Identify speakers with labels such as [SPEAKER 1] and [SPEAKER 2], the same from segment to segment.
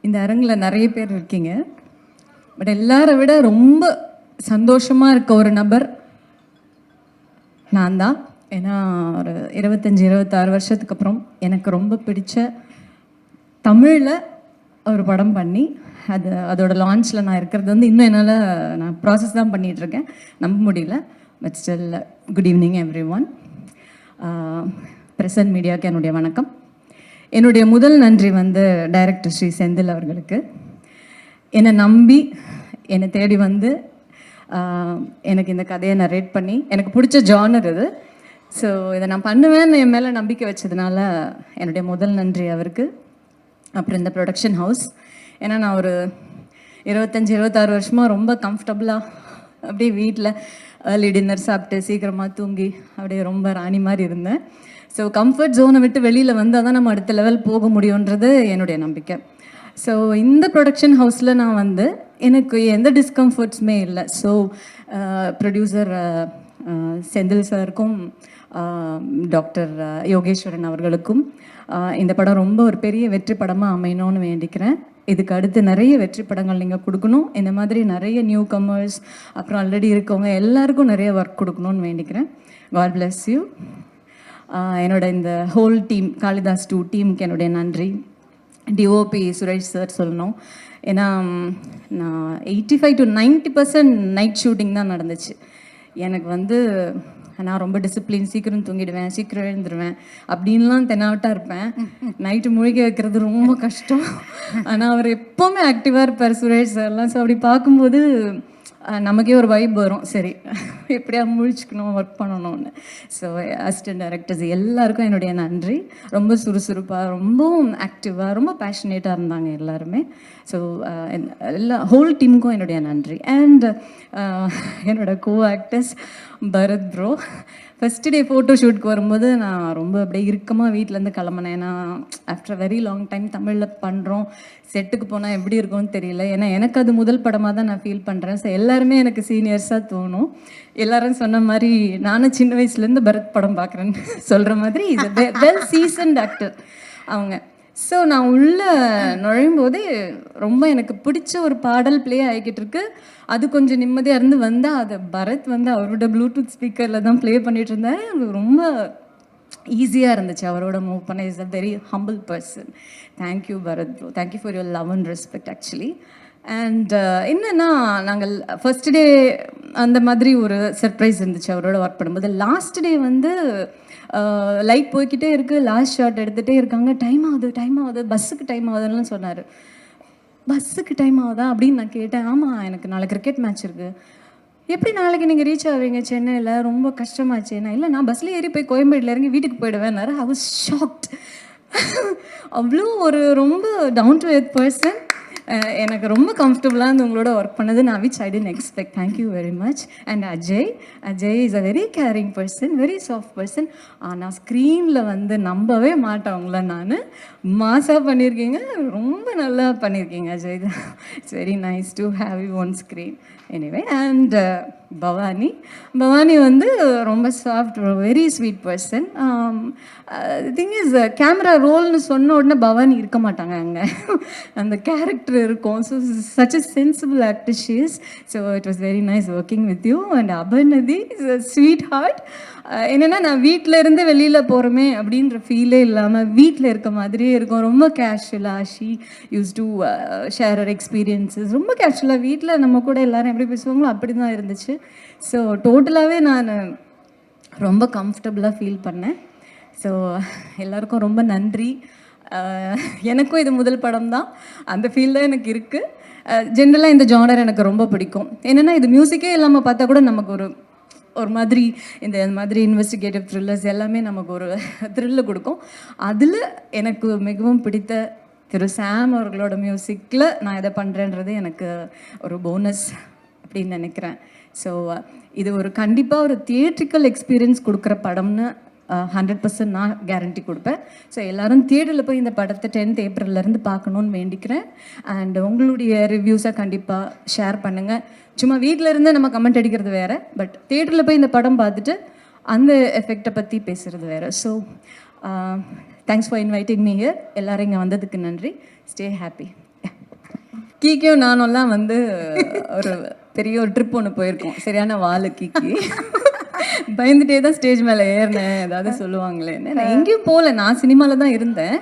[SPEAKER 1] இந்த அரங்கில் நிறைய பேர் இருக்கீங்க. பட் எல்லாரை விட ரொம்ப சந்தோஷமாக இருக்க ஒரு நபர் நான் தான். ஏன்னா ஒரு 25-26 வருஷத்துக்கு அப்புறம் எனக்கு ரொம்ப பிடிச்ச தமிழில் ஒரு படம் பண்ணி அதோட லான்ச்சில் நான் இருக்கிறது வந்து இன்னும் என்னால் நான் ப்ராசஸ் தான் பண்ணிகிட்ருக்கேன், நம்ப முடியல. But still good evening every one. Present மீடியாவுக்கு என்னுடைய வணக்கம். என்னுடைய முதல் நன்றி வந்து டைரக்டர் ஸ்ரீ செந்தில் அவர்களுக்கு. என்னை நம்பி என்னை தேடி வந்து எனக்கு இந்த கதையை நரேட் பண்ணி, எனக்கு பிடிச்ச ஜானர் இது, ஸோ இதை நான் பண்ணுவேன்னு என் மேலே நம்பிக்கை வச்சதுனால என்னுடைய முதல் நன்றி அவருக்கு. அப்புறம் இந்த ப்ரொடக்ஷன் ஹவுஸ், ஏன்னா நான் ஒரு 25-26 வருஷமாக ரொம்ப கம்ஃபர்டபுளாக அப்படியே வீட்டில் ஏர்லி டின்னர் சாப்பிட்டு சீக்கிரமாக தூங்கி அப்படியே ரொம்ப ராணி மாதிரி இருந்தேன். ஸோ கம்ஃபர்ட் ஜோனை விட்டு வெளியில் வந்தால் தான் நம்ம அடுத்த லெவல் போக முடியுன்றது என்னுடைய நம்பிக்கை. ஸோ இந்த ப்ரொடக்ஷன் ஹவுஸில் நான் வந்து எனக்கு எந்த டிஸ்கம்ஃபர்ட்ஸுமே இல்லை. ஸோ ப்ரொடியூசர் செந்தில் சாருக்கும் டாக்டர் யோகேஸ்வரன் அவர்களுக்கும் இந்த படம் ரொம்ப ஒரு பெரிய வெற்றி படமாக அமையணும்னு வேண்டிக்கிறேன். இதுக்கு அடுத்து நிறைய வெற்றி படங்கள் நீங்கள் கொடுக்கணும். இந்த மாதிரி நிறைய நியூ கமர்ஸ் அப்புறம் ஆல்ரெடி இருக்கவங்க எல்லாருக்கும் நிறைய ஒர்க் கொடுக்கணும்னு வேண்டிக்கிறேன். God bless you. என்னோட இந்த ஹோல் டீம், காளிதாஸ் 2 டீமுக்கு என்னுடைய நன்றி. டிஓபி சுரேஷ் சார் சொல்லணும். ஏன்னா நான் 85 to 90% நைட் ஷூட்டிங் தான் நடந்துச்சு. எனக்கு வந்து நான் ரொம்ப டிசிப்ளின், சீக்கிரம் தூங்கிடுவேன், சீக்கிரம் எழுந்துருவேன் அப்படின்லாம் தென்னாவட்டாக இருப்பேன். நைட்டு முழிக்க வைக்கிறது ரொம்ப கஷ்டம். ஆனால் அவர் எப்போவுமே ஆக்டிவாக இருப்பார் சுரேஷ் சார்லாம். ஸோ அப்படி பார்க்கும்போது நமக்கே ஒரு வைப் வரும், சரி எப்படியா முழிச்சுக்கணும், ஒர்க் பண்ணணும்னு. ஸோ அசிஸ்டன்ட் டைரக்டர்ஸ் எல்லாருக்கும் என்னுடைய நன்றி. ரொம்ப சுறுசுறுப்பாக, ரொம்பவும் ஆக்டிவாக, ரொம்ப பேஷனேட்டாக இருந்தாங்க எல்லாருமே. ஸோ எல்லா ஹோல் டீமுக்கும் என்னுடைய நன்றி. அண்ட் என்னோட co actors Bharath bro. First day photo ஷூட்க்கு வரும்போது நான் ரொம்ப அப்படியே இறுக்கமாக வீட்டிலேருந்து கிளம்புனேன். ஏன்னா ஆஃப்டர் வெரி லாங் டைம் தமிழில் பண்ணுறோம், செட்டுக்கு போனால் எப்படி இருக்கும்னு தெரியல. ஏன்னா எனக்கு அது முதல் படமாக தான் நான் ஃபீல் பண்ணுறேன். ஸோ எல்லாருமே எனக்கு சீனியர்ஸாக தோணும். எல்லாரும் சொன்ன மாதிரி நானும் சின்ன வயசுலேருந்து பரத் படம் பார்க்குறேன்னு சொல்கிற மாதிரி இது வெல் சீசன்ட் ஆக்டர் அவங்க. ஸோ நான் உள்ளே நுழையும் போதே ரொம்ப எனக்கு பிடிச்ச ஒரு பாடல் ப்ளே ஆகிக்கிட்டு இருக்கு. அது கொஞ்சம் நிம்மதியாக இருந்து வந்தால் அது பரத் வந்து அவரோட ப்ளூடூத் ஸ்பீக்கரில் தான் ப்ளே பண்ணிகிட்டு இருந்தார். ரொம்ப ஈஸியாக இருந்துச்சு அவரோட மூவ் பண்ண. Is a very humble person. Thank you Bharath bro, thank you for your love and respect actually. And என்னென்னா நாங்கள் ஃபர்ஸ்ட் டே அந்த மாதிரி ஒரு சர்ப்ரைஸ் இருந்துச்சு அவரோட ஒர்க் பண்ணும்போது. லாஸ்ட் டே வந்து லைட் போய்கிட்டே இருக்குது, லாஸ்ட் ஷாட் எடுத்துகிட்டே இருக்காங்க. டைம் ஆகுது, பஸ்ஸுக்கு டைம் ஆகுதுன்னு சொன்னார். பஸ்ஸுக்கு டைம் ஆகுதா அப்படின்னு நான் கேட்டேன். ஆமாம், எனக்கு நாளைக்கு கிரிக்கெட் மேட்ச் இருக்குது. எப்படி நாளைக்கு நீங்கள் ரீச் ஆவீங்க சென்னையில், ரொம்ப கஷ்டமாச்சு. இல்லை, நான் பஸ்ஸில் ஏறி போய் கோயம்பேட்டில் இறங்கி வீட்டுக்கு போயிடுவேன்னாரு. I was shocked. அவ்வளோ ஒரு ரொம்ப டவுன் டு எர்த் பர்சன். எனக்கு ரொம்ப கம்ஃபர்டபுளாக இருந்து உங்களோட ஒர்க் பண்ணது நான் which I didn't expect. Thank you very much. And Ajay is a very caring person, very soft person. ஆனால் ஸ்க்ரீனில் வந்து நம்பவே மாட்டேன் உங்களை. நான் மாஸாக பண்ணியிருக்கீங்க, ரொம்ப நல்லா பண்ணியிருக்கீங்க Ajay. It's very nice to have you on screen. Anyway, and Bhavani வந்து ரொம்ப soft, very sweet person. Thing is, camera ரோல்னு சொன்ன உடனே பவானி இருக்க மாட்டாங்க அங்கே, அந்த கேரக்டர் இருக்கும். So such a sensible actor she is. So it was very nice working with you. And Aparnathi is a sweet heart. என்னென்னா நான் வீட்டில் இருந்து வெளியில் போகிறோமே அப்படின்ற ஃபீலே இல்லாமல் வீட்டில் இருக்க மாதிரியே இருக்கும். ரொம்ப கேஷுவலாக she used to share her experiences. ரொம்ப கேஷுவலாக வீட்டில் நம்ம கூட எல்லோரும் எப்படி பேசுவாங்களோ அப்படி தான் இருந்துச்சு. ஸோ டோட்டலாகவே நான் ரொம்ப கம்ஃபர்டபுளாக ஃபீல் பண்ணேன். ஸோ எல்லாருக்கும் ரொம்ப நன்றி. எனக்கும் இது முதல் படம் தான், அந்த ஃபீல் தான் எனக்கு இருக்குது. ஜென்ரலாக இந்த ஜானர் எனக்கு ரொம்ப பிடிக்கும். என்னென்னா இது மியூசிக்கே இல்லாமல் பார்த்தா கூட நமக்கு ஒரு மாதிரி இந்த மாதிரி இன்வெஸ்டிகேட்டிவ் த்ரில்லர்ஸ் எல்லாமே நமக்கு ஒரு த்ரில்லை கொடுக்கும். அதில் எனக்கு மிகவும் பிடித்த திரு சாம் அவர்களோட மியூசிக்கில் நான் இதை பண்ணுறேன்றது எனக்கு ஒரு போனஸ் அப்படின்னு நினைக்கிறேன். ஸோ இது ஒரு கண்டிப்பாக ஒரு தியேட்ரிக்கல் எக்ஸ்பீரியன்ஸ் கொடுக்குற படம்னு 100% நான் கேரண்டி கொடுப்பேன். ஸோ எல்லோரும் தியேட்டரில் போய் இந்த படத்தை 10th ஏப்ரல்லேருந்து பார்க்கணுன்னு வேண்டிக்கிறேன். அண்ட் உங்களுடைய ரிவ்யூஸை கண்டிப்பாக ஷேர் பண்ணுங்கள். சும்மா வீட்டில் இருந்து நம்ம கமெண்ட் அடிக்கிறது வேறு, பட் தியேட்டரில் போய் இந்த படம் பார்த்துட்டு அந்த எஃபெக்டை பற்றி பேசுகிறது வேறு. So thanks for inviting me here. எல்லோரும் இங்கே வந்ததுக்கு நன்றி. Stay happy. கீக்கியும் நானும்லாம் வந்து ஒரு பெரிய ஒரு ட்ரிப் ஒன்று போயிருக்கோம். சரியான வாலு கீக்கி. பயந்துட்டே தான் ஸ்டேஜ் மேலே ஏறினேன், ஏதாவது சொல்லுவாங்களேன்னு. நான் எங்கேயும் போகல, நான் சினிமாவில் தான் இருந்தேன்.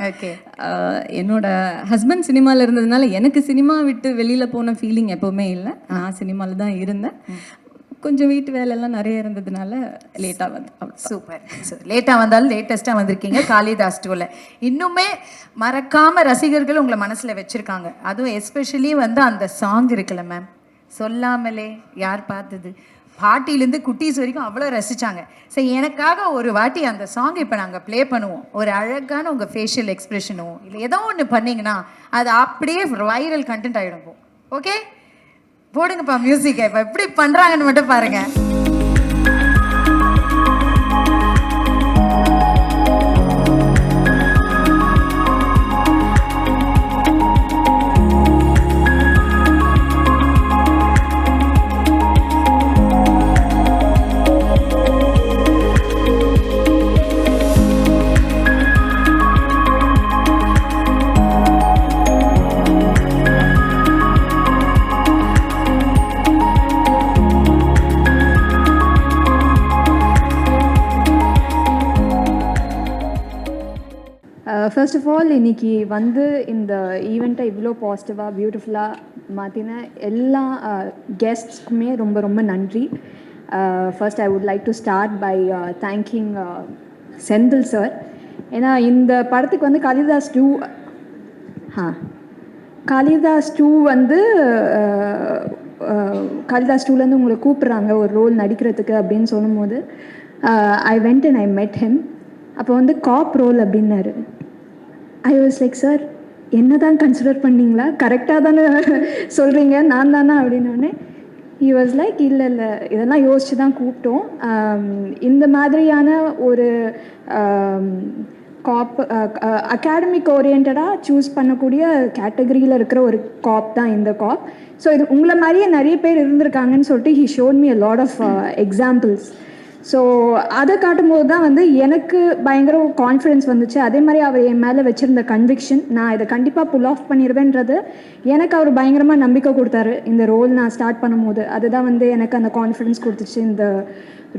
[SPEAKER 1] என்னோட ஹஸ்பண்ட் சினிமாவில் இருந்ததுனால எனக்கு சினிமா விட்டு வெளியில் போன ஃபீலிங் எப்போவுமே இல்லை. நான் சினிமாவில் தான் இருந்தேன். கொஞ்சம் வீட்டு வேலையெல்லாம் நிறைய இருந்ததுனால லேட்டாக வந்து.
[SPEAKER 2] சூப்பர். லேட்டாக வந்தாலும் லேட்டஸ்ட்டாக வந்திருக்கீங்க காளிதாஸ் 2ல. இன்னுமே மறக்காமல் ரசிகர்கள் உங்களை மனசில் வச்சுருக்காங்க. அதுவும் எஸ்பெஷலி வந்து அந்த சாங் இருக்குல்ல மேம், சொல்லாமலே யார் பார்த்தது, பாட்டிலேருந்து குட்டீஸ் வரைக்கும் அவ்வளோ ரசித்தாங்க. சரி, எனக்காக ஒரு வாட்டி அந்த சாங் இப்போ நாங்கள் ப்ளே பண்ணுவோம். ஒரு அழகான உங்கள் ஃபேஷியல் எக்ஸ்ப்ரெஷனும் இல்லை ஏதோ ஒன்று பண்ணிங்கன்னா அது அப்படியே வைரல் கண்டென்ட் ஆகிடும். ஓகே, போடுங்கப்பா மியூசிக்கை. இப்போ எப்படி பண்ணுறாங்கன்னு மட்டும் பாருங்கள்.
[SPEAKER 3] ஃபர்ஸ்ட் ஆஃப் ஆல் இன்றைக்கி வந்து இந்த ஈவெண்ட்டை இவ்வளோ பாசிட்டிவாக பியூட்டிஃபுல்லாக மாற்றின எல்லா கெஸ்ட்ஸ்க்குமே ரொம்ப ரொம்ப நன்றி. First I would like to start by thanking Senthil sir. ஏன்னா இந்த படத்துக்கு வந்து காளிதாஸ் 2 வந்து காளிதாஸ் 2லேருந்து உங்களை கூப்பிட்றாங்க ஒரு ரோல் நடிக்கிறதுக்கு அப்படின்னு சொல்லும்போது ஐ வெண்ட் அண்ட் ஐ மெட் ஹிம். அப்போ வந்து காப் ரோல் அப்படின்னாரு. ஐ வாஸ் லைக், சார் என்ன தான் கன்சிடர் பண்ணிங்களா, கரெக்டாக தானே சொல்கிறீங்க, நான் தானே அப்படின்னோடனே ஹி வாஸ் லைக், இல்லை இதெல்லாம் யோசித்து தான் கூப்பிட்டோம். இந்த மாதிரியான ஒரு காப் அகாடமிக் ஓரியன்டாக சூஸ் பண்ணக்கூடிய கேட்டகரியில் இருக்கிற ஒரு காப் தான் இந்த காப். ஸோ இது உங்களை மாதிரியே நிறைய பேர் இருந்திருக்காங்கன்னு சொல்லிட்டு he showed me a lot of examples. So அதை காட்டும்போது தான் வந்து எனக்கு பயங்கர கான்ஃபிடென்ஸ் வந்துச்சு. அதே மாதிரி அவர் என் மேலே வச்சுருந்த கன்விக்ஷன், நான் இதை கண்டிப்பாக புல் ஆஃப் பண்ணிடுவேன்றது எனக்கு அவர் பயங்கரமாக நம்பிக்கை கொடுத்தாரு. இந்த ரோல் நான் ஸ்டார்ட் பண்ணும்போது அதுதான் வந்து எனக்கு அந்த கான்ஃபிடென்ஸ் கொடுத்துச்சு இந்த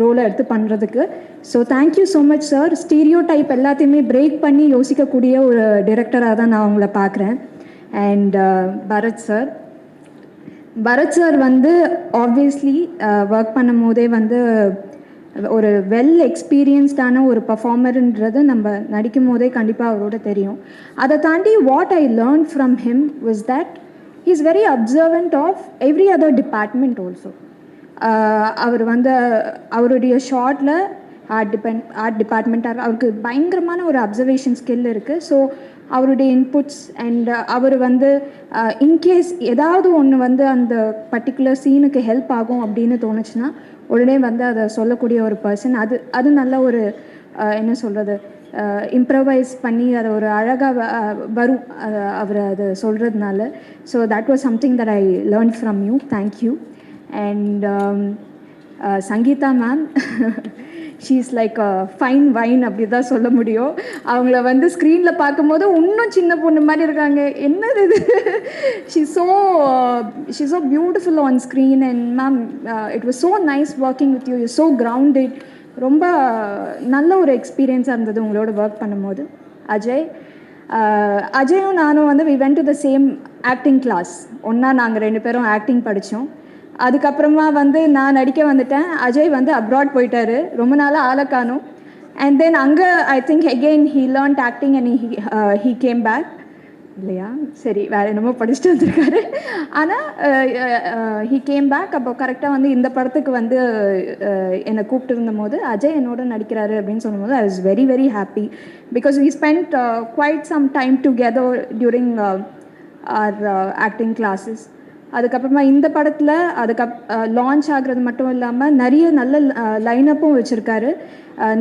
[SPEAKER 3] ரோலை எடுத்து பண்ணுறதுக்கு. So thank you so much sir. Stereo type எல்லாத்தையுமே பிரேக் பண்ணி யோசிக்கக்கூடிய ஒரு டிரெக்டராக தான் நான் அவங்கள பார்க்குறேன். அண்ட் பரத் சார் வந்து ஆப்வியஸ்லி ஒர்க் பண்ணும் போதே வந்து ஒரு வெல் எக்ஸ்பீரியன்ஸ்டான ஒரு பர்ஃபார்மருன்றது நம்ம நடிக்கும் போதே கண்டிப்பாக அவரோட தெரியும். அதை தாண்டி what I learn from him was that he is very observant of every other department also. அவர் வந்து அவருடைய ஷார்ட்டில் ஆர்ட் டிபார்ட்மெண்ட்டாக அவருக்கு பயங்கரமான ஒரு அப்சர்வேஷன் ஸ்கில் இருக்குது. ஸோ அவருடைய இன்புட்ஸ் அண்ட் அவர் வந்து இன்கேஸ் ஏதாவது ஒன்று வந்து அந்த பர்டிகுலர் சீனுக்கு ஹெல்ப் ஆகும் அப்படின்னு தோணுச்சுன்னா உடனே வந்து அதை சொல்லக்கூடிய ஒரு பர்சன். அது நல்ல ஒரு என்ன சொல்கிறது, இம்ப்ரவைஸ் பண்ணி அதை ஒரு அழகாக வரும் அவர் அதை சொல்கிறதுனால. So that was something that I learn from you. Thank you. And Sangeetha ma'am, she is like a fine wine அப்படி தான் சொல்ல முடியும். அவங்கள வந்து ஸ்க்ரீனில் பார்க்கும்போது இன்னும் சின்ன பொண்ணு மாதிரி இருக்காங்க. என்னது இது, she so beautiful on screen. And ma'am, it was so nice working with you. You so grounded. ரொம்ப நல்ல ஒரு எக்ஸ்பீரியன்ஸாக இருந்தது உங்களோட ஒர்க் பண்ணும்போது. அஜயும் நானும் வந்து we went to the same acting class. ஒன்றா நாங்கள் 2 பேரும் ஆக்டிங் படித்தோம். அதுக்கப்புறமா வந்து நான் நடிக்க வந்துட்டேன். அஜய் வந்து அப்ராட் போயிட்டாரு, ரொம்ப நாளாக ஆளை காணும். அண்ட் தென் அங்கே I think again he learned acting and he came back. இல்லையா, சரி, வேறு என்னமோ படிச்சுட்டு வந்திருக்காரு. ஆனால் ஹீ கேம் பேக். அப்போ கரெக்டாக வந்து இந்த படத்துக்கு வந்து என்னை கூப்பிட்டு இருந்தபோது அஜய் என்னோட நடிக்கிறாரு அப்படின்னு சொல்லும்போது I was very very happy. Because we spend quite some time together during our acting classes. அதுக்கப்புறமா இந்த படத்தில் லான்ச் ஆகிறது மட்டும் இல்லாமல் நிறைய நல்ல லைனப்பும் வச்சுருக்காரு.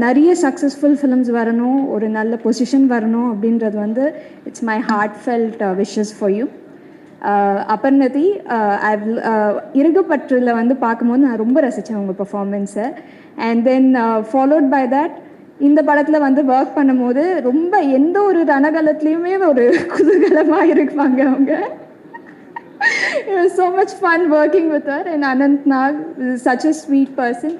[SPEAKER 3] நிறைய சக்ஸஸ்ஃபுல் ஃபிலிம்ஸ் வரணும், ஒரு நல்ல பொசிஷன் வரணும் அப்படின்றது வந்து it's my heartfelt wishes for you. Aparnathi, இருகுப்பற்றில் வந்து பார்க்கும்போது நான் ரொம்ப ரசித்தேன் உங்கள் பர்ஃபார்மன்ஸை. And then followed by that இந்த படத்தில் வந்து ஒர்க் பண்ணும்போது ரொம்ப எந்த ஒரு ரணகலத்துலேயுமே ஒரு குதூகலமாக இருப்பாங்க அவங்க. It was so much fun working with her, and Anant Nag is such a sweet person.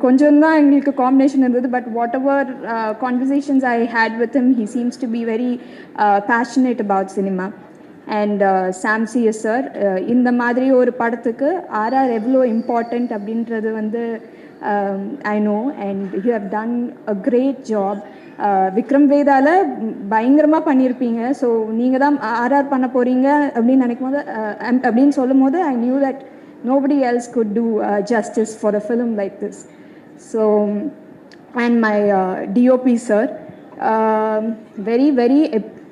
[SPEAKER 3] கொஞ்சம் தான் எங்களுக்கு காம்பினேஷன் இருந்தது, but whatever conversations I had with him, he seems to be very passionate about cinema. And Sam CS sir, இந்த மாதிரி ஒரு படத்துக்கு RR எவ்வளோ important அப்படின்றது வந்து I know, and you have done a great job. Vikram வேதாவில் பயங்கரமாக பண்ணியிருப்பீங்க. ஸோ நீங்கள் தான் ஆர்ஆர் பண்ண போகிறீங்க அப்படின்னு நினைக்கும் போது அப்படின்னு சொல்லும் போது I knew that nobody else could do justice for a film like this. So, and my DOP sir, very very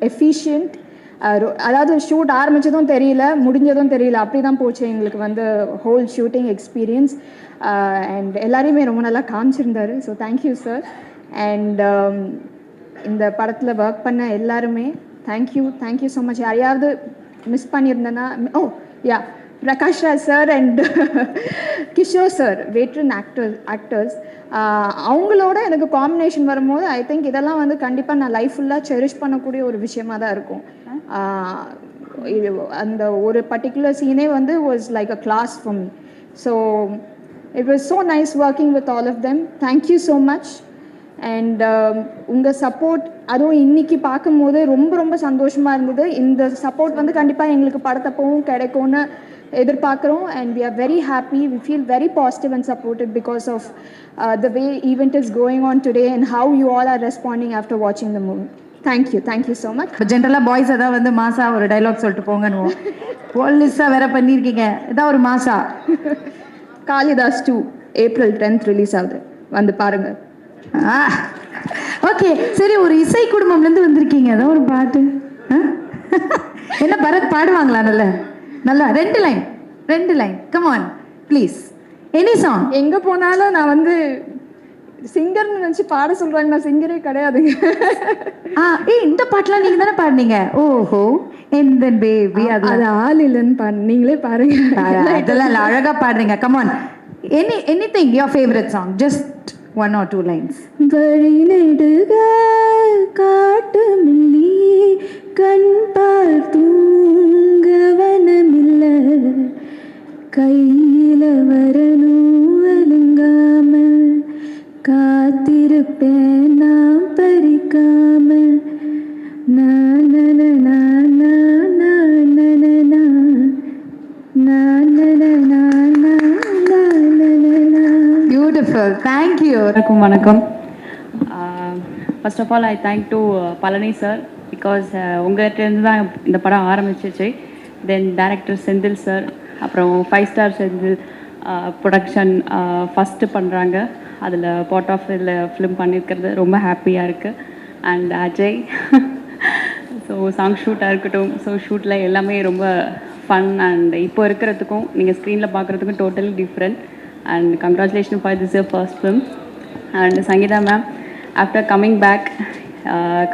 [SPEAKER 3] efficient. அதாவது ஷூட் ஆரம்பித்ததும் தெரியல, முடிஞ்சதும் தெரியல, அப்படி தான் போச்சு எங்களுக்கு வந்து ஹோல் ஷூட்டிங் எக்ஸ்பீரியன்ஸ். அண்ட் எல்லாரையுமே ரொம்ப நல்லா காமிச்சிருந்தாரு. So thank you sir. அண்ட் இந்த படத்தில் ஒர்க் பண்ண எல்லாருமே தேங்க்யூ ஸோ மச். யாரையாவது மிஸ் பண்ணியிருந்தேன்னா, oh yeah, Prakash Raj sir and Kishore sir, veteran actors, அவங்களோட எனக்கு காம்பினேஷன் வரும்போது ஐ திங்க் இதெல்லாம் வந்து கண்டிப்பாக நான் லைஃப் ஃபுல்லாக செரிஷ் பண்ணக்கூடிய ஒரு விஷயமாக தான் இருக்கும். அந்த ஒரு பர்டிகுலர் சீனே வந்து was like a class for me. So it was so nice working with all of them. Thank you so much. And உங்கள் சப்போர்ட், அதுவும் இன்றைக்கி பார்க்கும்போது ரொம்ப ரொம்ப சந்தோஷமாக இருந்தது. இந்த சப்போர்ட் வந்து கண்டிப்பாக எங்களுக்கு படத்தப்பவும் கிடைக்கும்னு எதிர்பார்க்குறோம். And we are very happy, we feel very positive and supported because of the way event is going on today and how you all are responding after வாட்சிங் the movie. Thank you so much.
[SPEAKER 2] இப்போ ஜென்ரலாக boys அதான் வந்து மாசா ஒரு dialogue சொல்லிட்டு போங்கன்னு போலீஸாக வேற பண்ணியிருக்கீங்க, இதான் ஒரு மாசா.
[SPEAKER 3] காளிதாஸ் 2 April 10th ரிலீஸ் ஆகுது, வந்து பாருங்கள்.
[SPEAKER 2] ஓகே சரி, ஒரு இசை குடும்பம்லேருந்து வந்திருக்கீங்க, அதான் ஒரு பாட்டு. என்ன பரத் பாடுவாங்களா? நல்லா 2 line come on please, any song.
[SPEAKER 3] எங்கே போனாலும் நான் வந்து சிங்கர்னு நினச்சி பாட சொல்கிறாங்க, நான் சிங்கரே கிடையாதுங்க.
[SPEAKER 2] இந்த பாட்டெலாம் நீங்கள் தானே பாடினீங்க? ஓஹோ, எந்த பேபி
[SPEAKER 3] அது ஆள் இல்லைன்னு நீங்களே பாருங்க.
[SPEAKER 2] அதெல்லாம் இல்லை, அழகாக பாடுறீங்க. Come on, anything your favorite song, just 1 or 2 lines.
[SPEAKER 3] வழி நெடுக காட்டு மில்லி கண் பார்த்தூங்கவனமில்ல கையில வரணும் அலுங்காம காத்திருப்பேன் நாம் பறிக்காம
[SPEAKER 2] Beautiful, thank you.
[SPEAKER 4] வணக்கம். First of all, I thank to Palani sir because உங்கள்கிட்டருந்து தான் இந்த படம் ஆரம்பிச்சிச்சு. தென் டைரக்டர் செந்தில் சார், அப்புறம் 5 ஸ்டார் செந்தில் ப்ரொடக்ஷன் ஃபஸ்ட்டு பண்ணுறாங்க. அதில் பார்ட் ஆஃப் இதில் ஃபிலிம் பண்ணியிருக்கிறது ரொம்ப ஹாப்பியாக இருக்குது. அண்ட் அஜய், ஸோ சாங் ஷூட்டாக இருக்கட்டும், ஸோ ஷூட்டில் எல்லாமே ரொம்ப ஃபன். அண்ட் இப்போ இருக்கிறதுக்கும் நீங்கள் ஸ்க்ரீனில் பார்க்குறதுக்கும் totally different. And congratulations for this your first film. And Sangeeta ma'am, after coming back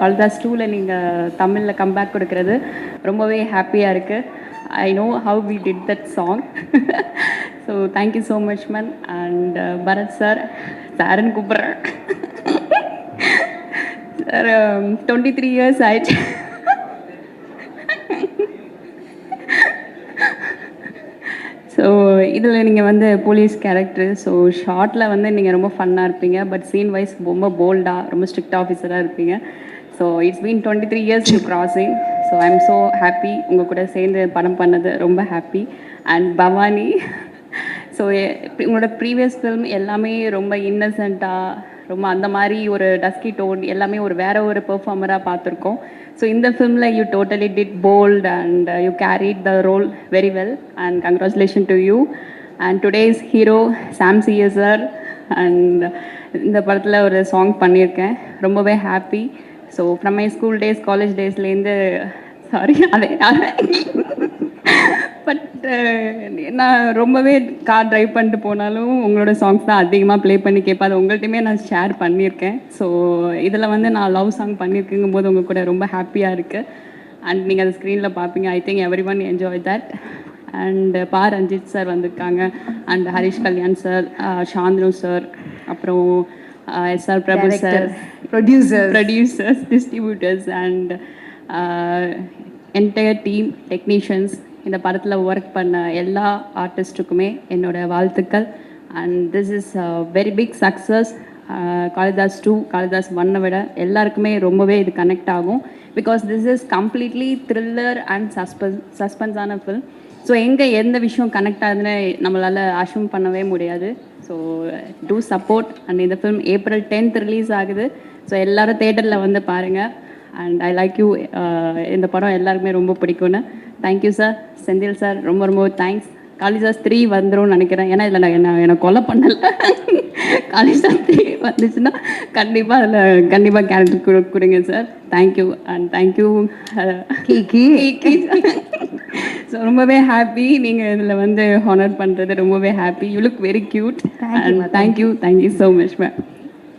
[SPEAKER 4] Kalidas 2ல நீங்கள் தமிழில் கம்பேக் கொடுக்கறது ரொம்பவே ஹாப்பியாக இருக்குது. I know how we did that song. So thank you so much man. And Bharath sir, சாரன் கூப்பிட்றேன் sir, 23 years ஆயிடுச்சு. So இதில் நீங்கள் வந்து போலீஸ் கேரக்டர், ஸோ ஷார்ட்டில் வந்து நீங்கள் ரொம்ப ஃபன்னாக இருப்பீங்க, பட் சீன் வைஸ் ரொம்ப போல்டாக, ரொம்ப ஸ்ட்ரிக்ட் ஆஃபீஸராக இருப்பீங்க. So it's been 23 years you crossing. So I am so happy உங்கள் கூட சேர்ந்து படம் பண்ணது, ரொம்ப ஹாப்பி. அண்ட் பவானி, ஸோ உங்களோட ப்ரீவியஸ் ஃபில்ம் எல்லாமே ரொம்ப இன்னசென்ட்டாக, ரொம்ப அந்த மாதிரி ஒரு டஸ்கி டோன், எல்லாமே ஒரு வேற ஒரு பெர்ஃபார்மராக பார்த்துருக்கோம். ஸோ இந்த ஃபிலிமில் you totally did bold and you carried the role very well. And congratulation to you. And today's hero Sam CS sir. And இந்த படத்தில் ஒரு சாங் பண்ணியிருக்கேன், ரொம்பவே happy. So from my school days, college டேஸ்லேருந்து, sorry அதே but நான் ரொம்பவே car drive பண்ணிட்டு போனாலும் உங்களோட சாங்ஸ் தான் அதிகமாக ப்ளே பண்ணி கேட்பேன். அது உங்கள்கிட்டையுமே நான் ஷேர் பண்ணியிருக்கேன். ஸோ இதில் வந்து நான் லவ் சாங் பண்ணியிருக்குங்கும் போது உங்கள் கூட ரொம்ப ஹாப்பியாக இருக்குது. அண்ட் நீங்கள் அதை ஸ்க்ரீனில் பார்ப்பீங்க. I think everyone enjoy that. And Ranjith sir வந்திருக்காங்க, and Harish Kalyan sir, Shanthanu sir, அப்புறம் SR Prabhu sir, producers, distributors, and entire team technicians, இந்த படத்தில் ஒர்க் பண்ண எல்லா ஆர்டிஸ்ட்டுக்குமே என்னோட வாழ்த்துக்கள். And this is very big success. Kalidas 2, Kalidas 1 விட எல்லாருக்குமே ரொம்பவே இது கனெக்ட் ஆகும். Because this is completely thriller and சஸ்பென்ஸான ஃபில்ம். ஸோ எங்கே எந்த விஷயம் கனெக்ட் ஆகுதுன்னு நம்மளால் அஷ்யூம் பண்ணவே முடியாது. So do support. அண்ட் இந்த ஃபில்ம் April 10th ரிலீஸ் ஆகுது. ஸோ எல்லோரும் தேட்டரில் வந்து பாருங்கள். And I like you. இந்த படம் எல்லாருக்குமே ரொம்ப பிடிக்கும்னு. Thank you sir. செந்தில் சார் ரொம்ப ரொம்ப தேங்க்ஸ். காளிதாஸ் 3 வந்துரும்னு நினைக்கிறேன். ஏன்னா இதில் நான் கொலை பண்ணலை. காளிதாஸ் 3 வந்துச்சுன்னா கண்டிப்பாக அதில் கண்டிப்பாக கேரக்டர் கொடுங்க சார். தேங்க்யூ. அண்ட் தேங்க்யூ கீ. ஸோ ரொம்பவே ஹாப்பி நீங்கள் இதில் வந்து ஹானர் பண்ணுறது ரொம்பவே happy. You look very cute. And thank you so much ma'am.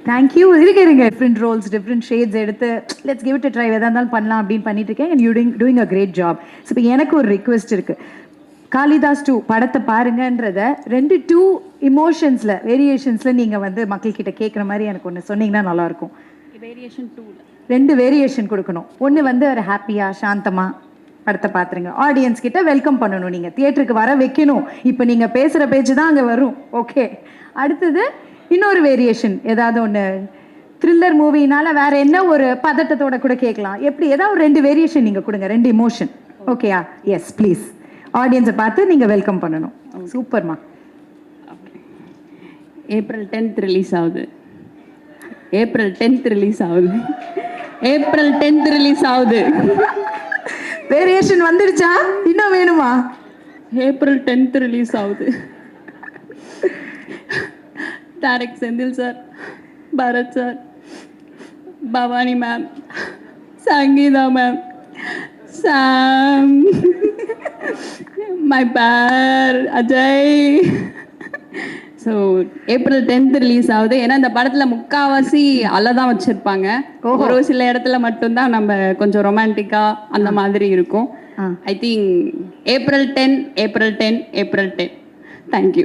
[SPEAKER 2] Thank you. இருங்க டிஃப்ரெண்ட் ரோல்ஸ் டிஃப்ரெண்ட் ஷேட்ஸ் எடுத்து லெட்ஸ் கிவ் இட் ட்ரை, எதாக இருந்தாலும் பண்ணலாம் அப்படின்னு பண்ணிட்டு இருக்கேன். And you doing a great job. So இப்போ எனக்கு ஒரு ரிக்வெஸ்ட் இருக்குது. காளிதாஸ் 2 படத்தை பாருங்கன்றத 2 இமோஷன்ஸில் வேரியேஷன்ஸில் நீங்கள் வந்து மக்கள்கிட்ட கேட்குற மாதிரி எனக்கு ஒன்று சொன்னீங்கன்னா நல்லாயிருக்கும்.
[SPEAKER 4] வேரியேஷன் 2ல
[SPEAKER 2] 2 வேரியேஷன் கொடுக்கணும். ஒன்று வந்து ஒரு ஹாப்பியாக சாந்தமாக படத்தை பார்த்துருங்க. ஆடியன்ஸ் கிட்ட வெல்கம் பண்ணணும். நீங்கள் தியேட்டருக்கு வர வைக்கணும். இப்போ நீங்கள் பேசுகிற பேச்சு தான் அங்கே வரும். ஓகே. அடுத்தது இன்னொரு வேரியேஷன் ஏதாவது ஒன்று த்ரில்லர் மூவினால வேற என்ன ஒரு பதட்டத்தோட கூட கேட்கலாம். எப்படி ஏதாவது ஒரு 2 வேரியேஷன் நீங்கள் கொடுங்க. 2 இமோஷன். ஓகேயா? Yes please. ஆடியன்ஸை பார்த்து நீங்கள் வெல்கம் பண்ணணும். சூப்பர்மா.
[SPEAKER 4] April 10th ரிலீஸ் ஆகுது. April 10th ரிலீஸ் ஆகுது. April 10th ரிலீஸ் ஆகுது.
[SPEAKER 2] வேரியேஷன் வந்துடுச்சா? இன்னும் வேணுமா?
[SPEAKER 4] April 10th ரிலீஸ் ஆகுது. Direct Senthil sir, Bharath sir, Bhavani ma'am, Sangeetha ma'am, Sam, my பேர் Ajay. So April 10th release ஆகுது. ஏன்னா இந்த படத்தில் முக்கால்வாசி அலை தான் வச்சுருப்பாங்க. ஒரு சில இடத்துல மட்டும்தான் நம்ம கொஞ்சம் ரொமான்டிக்காக அந்த மாதிரி இருக்கும். I think April 10. April 10. Thank you.